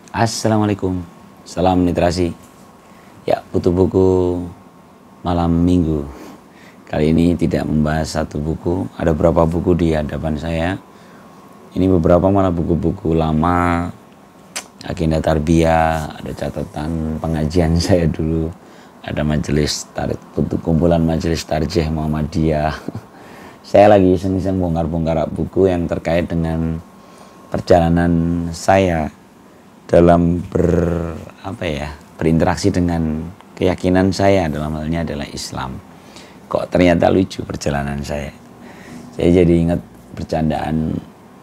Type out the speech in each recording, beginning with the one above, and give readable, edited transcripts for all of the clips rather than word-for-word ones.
Assalamualaikum, salam literasi. Ya, butuh buku malam minggu. Kali ini tidak membahas satu buku, ada beberapa buku di hadapan saya. Ini beberapa malah buku-buku lama, agenda tarbiyah, ada catatan pengajian saya dulu, ada kumpulan majelis tarjih Muhammadiyah. Saya lagi iseng-iseng bongkar-bongkar buku yang terkait dengan perjalanan saya dalam berinteraksi dengan keyakinan saya, dalam hal ini adalah Islam. Kok ternyata lucu perjalanan saya. Saya jadi ingat bercandaan,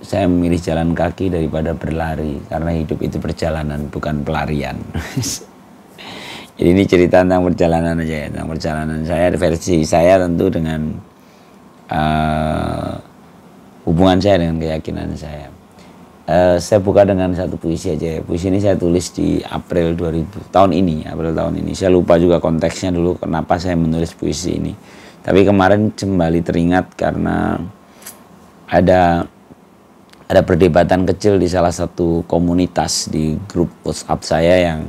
saya memilih jalan kaki daripada berlari karena hidup itu perjalanan bukan pelarian. Jadi ini cerita tentang perjalanan aja ya, tentang perjalanan saya, versi saya tentu dengan hubungan saya dengan keyakinan saya. Saya buka dengan satu puisi aja ya. Puisi ini saya tulis di April tahun ini. Saya lupa juga konteksnya dulu kenapa saya menulis puisi ini. Tapi kemarin kembali teringat karena ada perdebatan kecil di salah satu komunitas di grup WhatsApp saya yang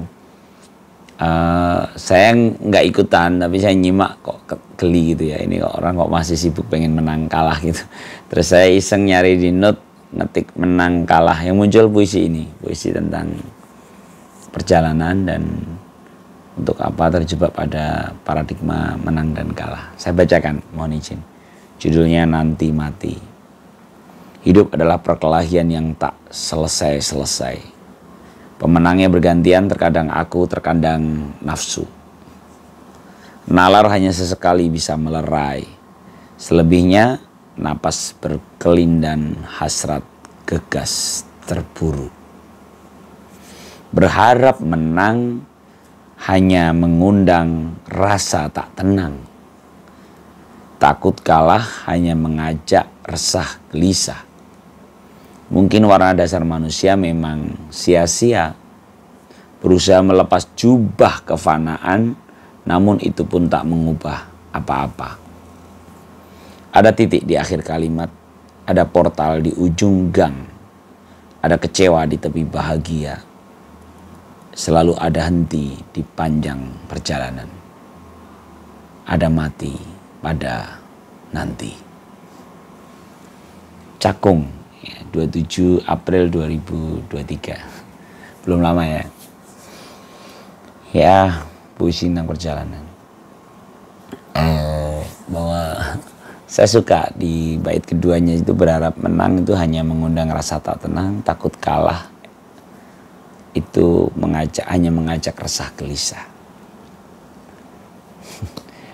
saya nggak ikutan, tapi saya nyimak kok geli gitu ya. Ini kok orang kok masih sibuk pengen menang kalah gitu. Terus saya iseng nyari di note, ngetik menang kalah, yang muncul puisi ini, puisi tentang perjalanan dan untuk apa terjebak pada paradigma menang dan kalah. Saya bacakan, mohon izin. Judulnya Nanti Mati. Hidup adalah perkelahian yang tak selesai-selesai. Pemenangnya bergantian, terkadang aku, terkadang nafsu. Nalar hanya sesekali bisa melerai. Selebihnya napas berkelindan, hasrat gegas terburu. Berharap menang hanya mengundang rasa tak tenang. Takut kalah hanya mengajak resah gelisah. Mungkin warna dasar manusia memang sia-sia. Berusaha melepas jubah kefanaan, namun itu pun tak mengubah apa-apa. Ada titik di akhir kalimat, ada portal di ujung gang, ada kecewa di tepi bahagia. Selalu ada henti di panjang perjalanan. Ada mati pada nanti. Cakung, 27 April 2023. Belum lama ya. Ya, puisi tentang perjalanan. Bahwa saya suka di bait keduanya itu, berharap menang itu hanya mengundang rasa tak tenang, takut kalah itu hanya mengajak resah gelisah.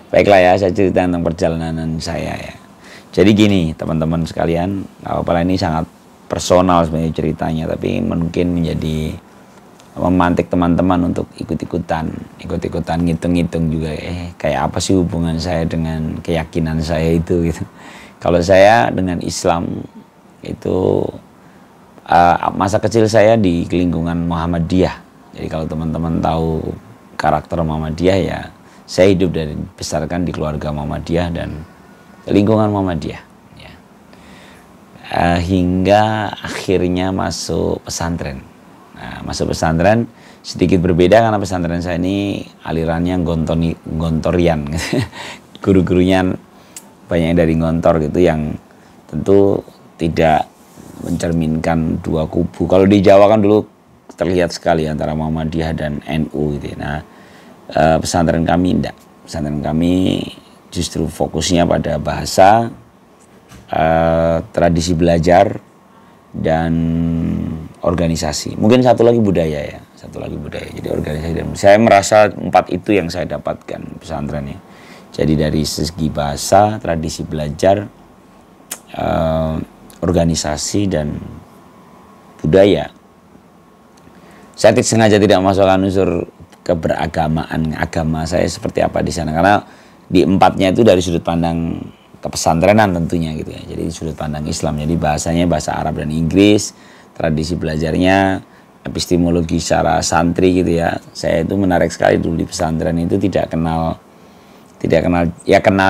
Baiklah ya, saya cerita tentang perjalanan saya ya. Jadi gini teman-teman sekalian, apalagi ini sangat personal sebenarnya ceritanya, tapi mungkin menjadi memantik teman-teman untuk ikut-ikutan ngitung-ngitung juga, kayak apa sih hubungan saya dengan keyakinan saya itu gitu. Kalau saya dengan Islam itu masa kecil saya di lingkungan Muhammadiyah. Jadi kalau teman-teman tahu karakter Muhammadiyah ya, saya hidup dan dibesarkan di keluarga Muhammadiyah dan lingkungan Muhammadiyah ya. Hingga akhirnya masuk pesantren. Nah, masuk pesantren sedikit berbeda karena pesantren saya ini alirannya gontorian. Guru-gurunya banyak dari Gontor gitu, yang tentu tidak mencerminkan dua kubu. Kalau di Jawa kan dulu terlihat sekali antara Muhammadiyah dan NU gitu. Nah, pesantren kami enggak. Pesantren kami justru fokusnya pada bahasa, tradisi belajar, dan organisasi. Mungkin satu lagi budaya ya. Jadi organisasi, dan saya merasa 4 itu yang saya dapatkan pesantrennya. Jadi dari segi bahasa, tradisi belajar, organisasi, dan budaya. Saya sengaja tidak masukkan unsur keberagamaan, agama saya seperti apa di sana, karena di 4-nya itu dari sudut pandang kepesantrenan tentunya gitu ya. Jadi sudut pandang Islam, jadi bahasanya bahasa Arab dan Inggris, tradisi belajarnya epistemologi secara santri gitu ya. Saya itu menarik sekali dulu di pesantren itu, tidak kenal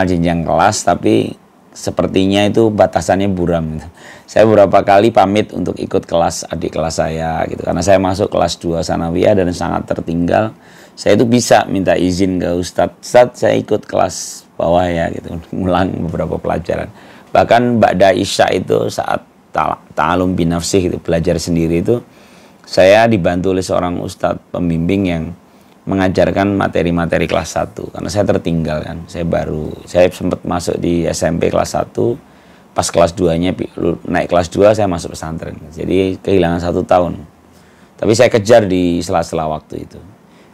jenjang kelas, tapi sepertinya itu batasannya buram gitu. Saya beberapa kali pamit untuk ikut kelas adik kelas saya gitu, karena saya masuk kelas 2 sanawiyah dan sangat tertinggal. Saya itu bisa minta izin ke Ustadz, saya ikut kelas bawah ya gitu, ngulang beberapa pelajaran. Bahkan ba'da isya itu saat ta'alum binafsih gitu, belajar sendiri itu, saya dibantu oleh seorang ustadz pembimbing yang mengajarkan materi-materi kelas 1 karena saya tertinggal kan. Saya sempat masuk di SMP kelas 1, pas kelas 2-nya naik kelas 2 saya masuk pesantren. Jadi kehilangan 1 tahun. Tapi saya kejar di sela-sela waktu itu.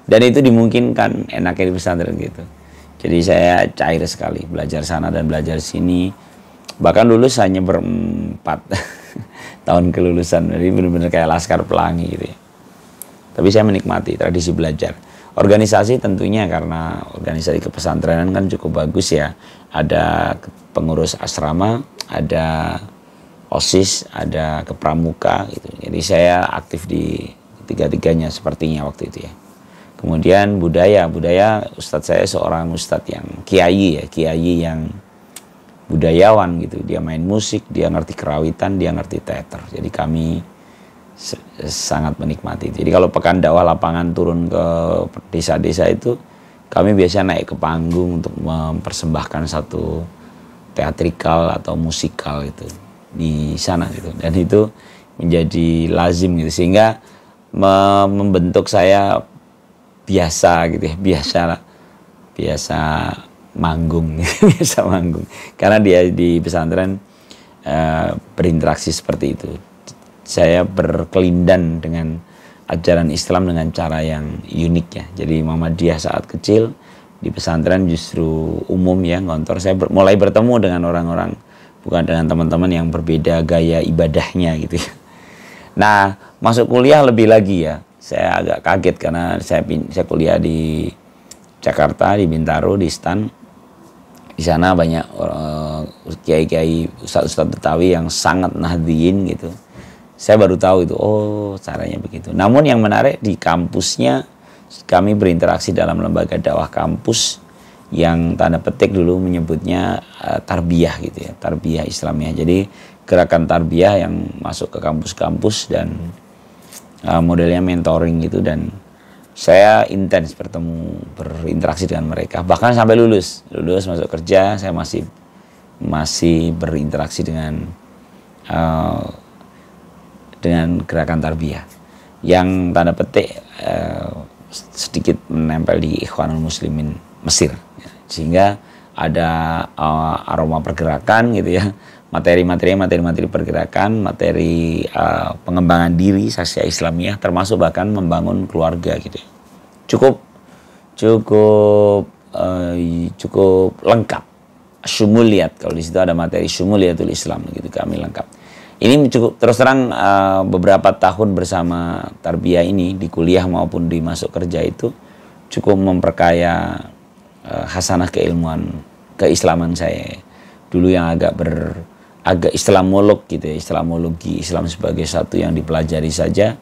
Dan itu dimungkinkan enaknya di pesantren gitu. Jadi saya cair sekali, belajar sana dan belajar sini. Bahkan lulus hanya berempat tahun kelulusan. Jadi benar-benar kayak laskar pelangi gitu ya. Tapi saya menikmati tradisi belajar. Organisasi tentunya karena organisasi kepesantrenan kan cukup bagus ya. Ada pengurus asrama, ada OSIS, ada kepramuka gitu. Jadi saya aktif di tiga-tiganya sepertinya waktu itu ya. Kemudian budaya ustadz saya seorang ustadz yang kiai yang budayawan gitu. Dia main musik, dia ngerti kerawitan, dia ngerti teater. Jadi kami sangat menikmati. Jadi kalau pekan dakwah lapangan turun ke desa-desa itu, kami biasa naik ke panggung untuk mempersembahkan satu teatrikal atau musikal itu di sana gitu. Dan itu menjadi lazim gitu, sehingga membentuk saya biasa gitu ya, biasa manggung biasa manggung karena dia di pesantren berinteraksi seperti itu. Saya berkelindan dengan ajaran Islam dengan cara yang unik ya. Jadi Muhammadiyah saat kecil, di pesantren justru umum ya, ngontor. Saya mulai bertemu dengan orang-orang, bukan dengan teman-teman yang berbeda gaya ibadahnya gitu ya. Nah, masuk kuliah lebih lagi ya. Saya agak kaget karena saya kuliah di Jakarta, di Bintaro, di STAN. Di sana banyak kiai-kiai, ustadz-ustadz Betawi yang sangat nahdliyin gitu. Saya baru tahu itu, oh caranya begitu. Namun yang menarik di kampusnya, kami berinteraksi dalam lembaga dakwah kampus yang tanda petik dulu menyebutnya tarbiyah gitu ya, tarbiyah Islamiyah. Jadi gerakan tarbiyah yang masuk ke kampus-kampus dan modelnya mentoring gitu, dan saya intens berinteraksi dengan mereka. Bahkan sampai lulus masuk kerja, saya masih berinteraksi dengan gerakan tarbiyah yang tanda petik sedikit menempel di Ikhwanul Muslimin Mesir ya. Sehingga ada aroma pergerakan gitu ya, materi pergerakan, materi pengembangan diri sasya Islamiyah, termasuk bahkan membangun keluarga gitu ya. Cukup lengkap, syumuliyat. Kalau di situ ada materi syumuliyatul Islam gitu, kami lengkap. Ini cukup terus terang beberapa tahun bersama tarbiyah ini di kuliah maupun di masuk kerja itu cukup memperkaya hasanah keislaman saya. Dulu yang agak Islamolog gitu ya, Islamologi, Islam sebagai satu yang dipelajari saja.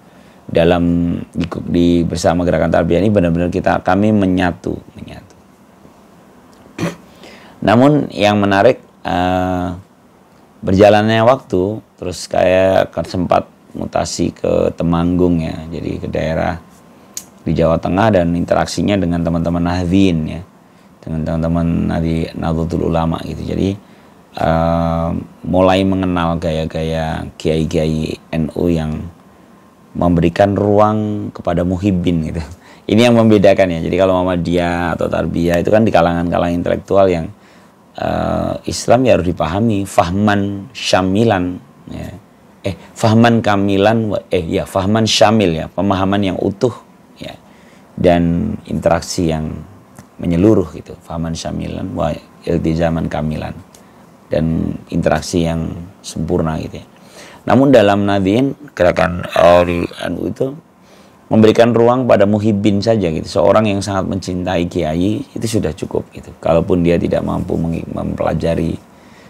Dalam bersama gerakan tarbiyah ini benar-benar kami menyatu. Namun yang menarik, berjalannya waktu, terus kayak sempat mutasi ke Temanggung ya, jadi ke daerah di Jawa Tengah, dan interaksinya dengan teman-teman Nahdliyin ya, dengan teman-teman Nahdlatul Ulama gitu. Jadi mulai mengenal gaya-gaya kiai-kiai NU yang memberikan ruang kepada muhibbin gitu. Ini yang membedakan ya. Jadi kalau Muhammadiyah atau Tarbiyah itu kan di kalangan-kalangan intelektual yang Islam ya harus dipahami fahman syamilan ya. Fahman kamilan fahman syamil ya, pemahaman yang utuh ya, dan interaksi yang menyeluruh gitu, fahman syamilan wa iltizaman kamilan, dan interaksi yang sempurna gitu ya. Namun dalam Nahdliyin, gerakan di NU itu memberikan ruang pada muhibbin saja gitu. Seorang yang sangat mencintai kiai itu sudah cukup gitu. Kalaupun dia tidak mampu mempelajari,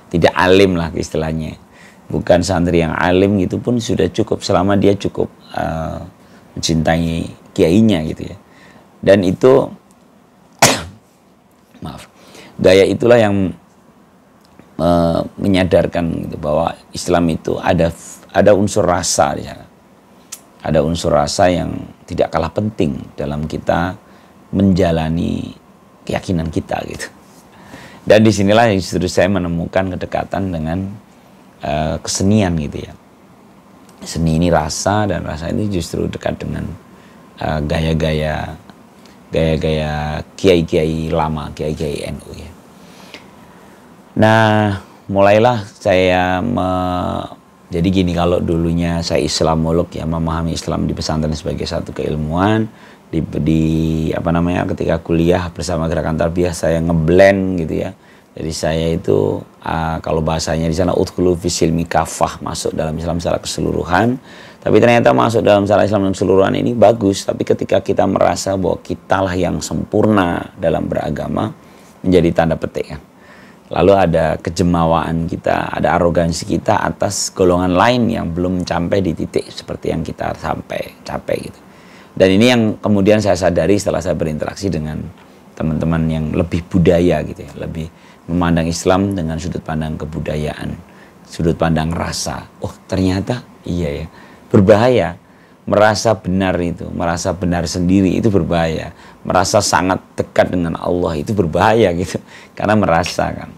tidak alim lah istilahnya, bukan santri yang alim gitu pun sudah cukup, selama dia cukup mencintai kiainya gitu ya. Dan itu gaya itulah yang menyadarkan gitu, bahwa Islam itu ada unsur rasa di sana. Ada unsur rasa yang tidak kalah penting dalam kita menjalani keyakinan kita gitu. Dan disinilah justru saya menemukan kedekatan dengan kesenian gitu ya. Seni ini rasa, dan rasa ini justru dekat dengan gaya-gaya kiai-kiai lama, kiai-kiai NU ya. Nah, mulailah saya jadi gini, kalau dulunya saya Islamolog ya, memahami Islam di pesantren sebagai satu keilmuan, ketika kuliah bersama Gerakan Tarbiyah saya ngeblend gitu ya. Jadi saya itu kalau bahasanya di sana udkhulu fisilmi kafah, masuk dalam Islam secara keseluruhan. Tapi ternyata masuk dalam secara Islam keseluruhan ini bagus, tapi ketika kita merasa bahwa kitalah yang sempurna dalam beragama, menjadi tanda petik ya. Lalu ada kejemawaan kita, ada arogansi kita atas golongan lain yang belum mencapai di titik seperti yang kita capai gitu. Dan ini yang kemudian saya sadari setelah saya berinteraksi dengan teman-teman yang lebih budaya gitu ya, lebih memandang Islam dengan sudut pandang kebudayaan, sudut pandang rasa. Oh, ternyata iya ya, berbahaya. Merasa benar itu, merasa benar sendiri itu berbahaya. Merasa sangat dekat dengan Allah itu berbahaya gitu. Karena merasa kan,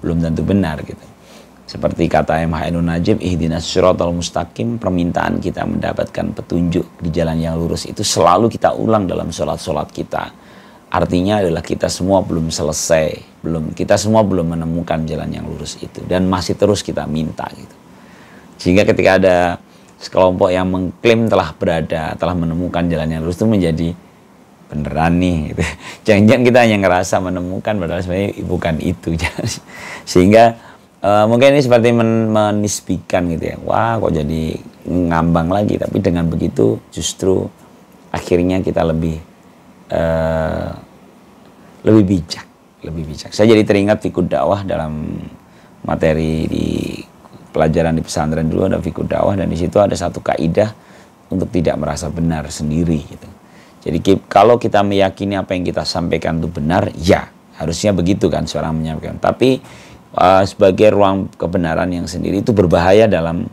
belum tentu benar gitu. Seperti kata M. Ainun Najib, ihdinas siratal mustaqim, permintaan kita mendapatkan petunjuk di jalan yang lurus itu selalu kita ulang dalam sholat-sholat kita. Artinya adalah kita semua belum selesai, kita semua belum menemukan jalan yang lurus itu. Dan masih terus kita minta gitu. Sehingga ketika ada sekelompok yang mengklaim telah menemukan jalan yang lurus, itu menjadi beneran nih gitu. Jangan-jangan kita hanya ngerasa menemukan padahal sebenarnya bukan itu. Sehingga mungkin ini seperti menisbikan gitu ya, wah kok jadi ngambang lagi. Tapi dengan begitu justru akhirnya kita lebih bijak. Saya jadi teringat fiqh dakwah dalam materi di pelajaran di pesantren dulu, ada fiqh dakwah, dan di situ ada satu kaidah untuk tidak merasa benar sendiri gitu. Jadi kalau kita meyakini apa yang kita sampaikan itu benar, ya harusnya begitu kan seorang menyampaikan. Tapi sebagai ruang kebenaran yang sendiri itu berbahaya dalam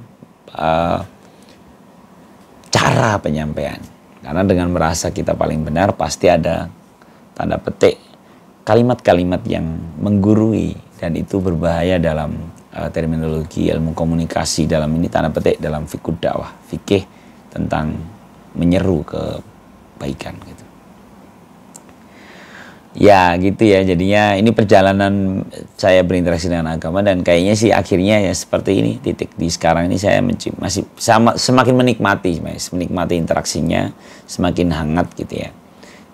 cara penyampaian. Karena dengan merasa kita paling benar pasti ada tanda petik kalimat-kalimat yang menggurui, dan itu berbahaya dalam terminologi ilmu komunikasi, dalam ini tanda petik dalam fikih dakwah, fikih tentang menyeru kebaikan gitu. Ya gitu ya, jadinya ini perjalanan saya berinteraksi dengan agama, dan kayaknya sih akhirnya ya seperti ini, titik di sekarang ini saya masih semakin menikmati interaksinya, semakin hangat gitu ya.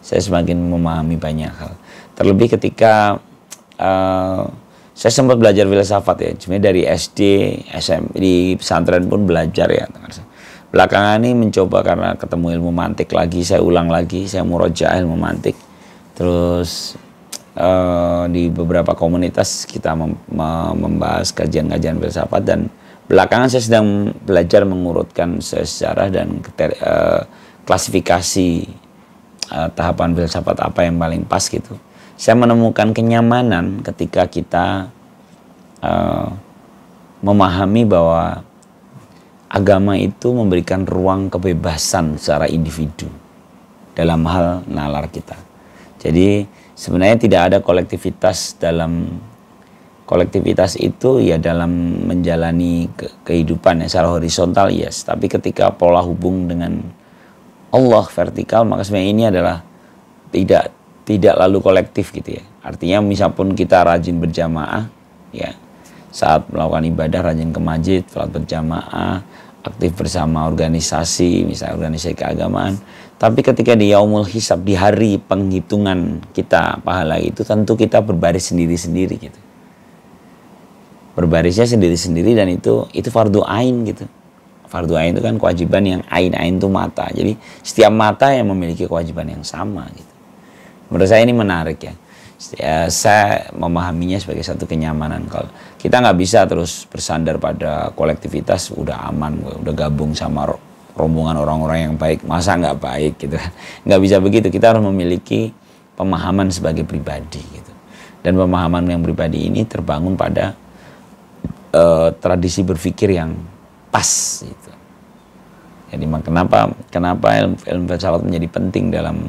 Saya semakin memahami banyak hal. Terlebih ketika saya sempat belajar filsafat ya, sebenarnya dari SD, SMP, di pesantren pun belajar ya. Belakangan ini mencoba karena ketemu ilmu mantik lagi, saya ulang lagi, saya murojaah ilmu mantik. Terus di beberapa komunitas kita membahas kajian-kajian filsafat, dan belakangan saya sedang belajar mengurutkan sejarah dan klasifikasi tahapan filsafat apa yang paling pas gitu. Saya menemukan kenyamanan ketika kita memahami bahwa agama itu memberikan ruang kebebasan secara individu dalam hal nalar kita. Jadi sebenarnya tidak ada kolektivitas itu ya dalam menjalani kehidupan ya secara horizontal, yes. Tapi ketika pola hubung dengan Allah vertikal, maka sebenarnya ini adalah tidak lalu kolektif gitu ya. Artinya misal pun kita rajin berjamaah ya, saat melakukan ibadah rajin ke masjid, salat berjamaah, aktif bersama organisasi, misalnya organisasi keagamaan. Tapi ketika di yaumul hisab, di hari penghitungan kita pahala itu, tentu kita berbaris sendiri-sendiri gitu. Berbarisnya sendiri-sendiri, dan itu fardu ain gitu. Fardu ain itu kan kewajiban yang ain itu mata. Jadi setiap mata yang memiliki kewajiban yang sama gitu. Menurut saya ini menarik ya. Saya memahaminya sebagai satu kenyamanan. Kalau kita nggak bisa terus bersandar pada kolektivitas, udah aman, udah gabung sama rombongan orang-orang yang baik, masa nggak baik gitu kan. Nggak bisa begitu, kita harus memiliki pemahaman sebagai pribadi gitu. Dan pemahaman yang pribadi ini terbangun pada tradisi berpikir yang pas gitu. Jadi kenapa ilmu filsafat menjadi penting dalam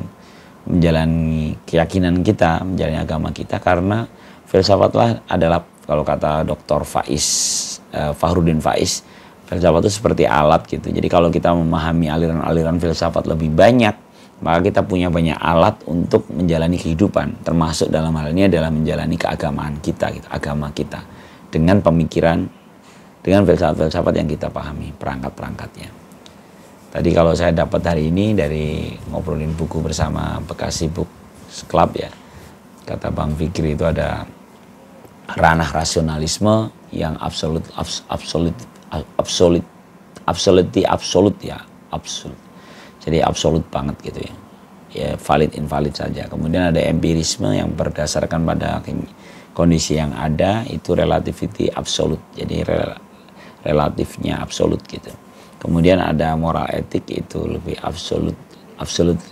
menjalani keyakinan kita, menjalani agama kita, karena filsafatlah adalah, kalau kata Dr. Fahrudin Faiz, filsafat itu seperti alat gitu. Jadi kalau kita memahami aliran-aliran filsafat lebih banyak, maka kita punya banyak alat untuk menjalani kehidupan, termasuk dalam hal ini adalah menjalani keagamaan kita gitu, agama kita, dengan pemikiran, dengan filsafat-filsafat yang kita pahami, perangkat-perangkatnya. Tadi kalau saya dapat hari ini dari ngobrolin buku bersama Bekasi Book Club ya, kata Bang Fikri itu ada ranah rasionalisme yang absolut ya, absolut. Jadi absolut banget gitu ya. Ya valid invalid saja. Kemudian ada empirisme yang berdasarkan pada kondisi yang ada, itu relativity absolut. Jadi relatifnya absolut gitu. Kemudian ada moral etik, itu lebih absolut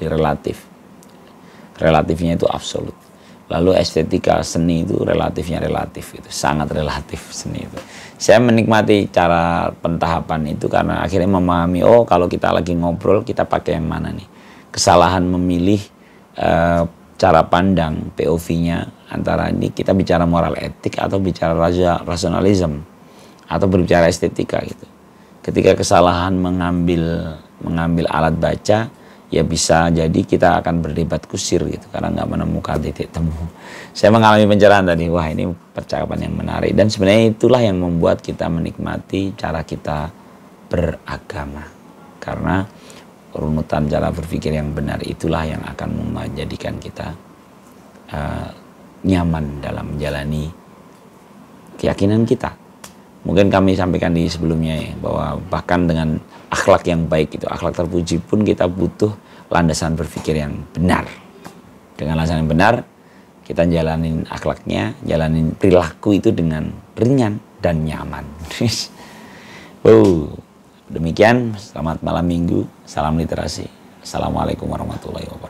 relatif. Relatifnya itu absolut. Lalu estetika seni itu relatifnya relatif, itu sangat relatif seni itu. Saya menikmati cara pentahapan itu karena akhirnya memahami, oh kalau kita lagi ngobrol kita pakai yang mana nih. Kesalahan memilih cara pandang POV-nya antara ini kita bicara moral etik atau bicara rasionalisme atau berbicara estetika gitu. Ketika kesalahan mengambil alat baca, ya bisa jadi kita akan berdebat kusir gitu karena nggak menemukan titik temu. Saya mengalami pencerahan tadi, wah ini percakapan yang menarik, dan sebenarnya itulah yang membuat kita menikmati cara kita beragama, karena runutan cara berpikir yang benar itulah yang akan menjadikan kita nyaman dalam menjalani keyakinan kita. Mungkin kami sampaikan di sebelumnya ya, bahwa bahkan dengan akhlak yang baik itu, akhlak terpuji pun kita butuh landasan berpikir yang benar. Dengan landasan yang benar, kita jalanin akhlaknya, jalanin perilaku itu dengan ringan dan nyaman. Demikian, selamat malam minggu, salam literasi. Assalamualaikum warahmatullahi wabarakatuh.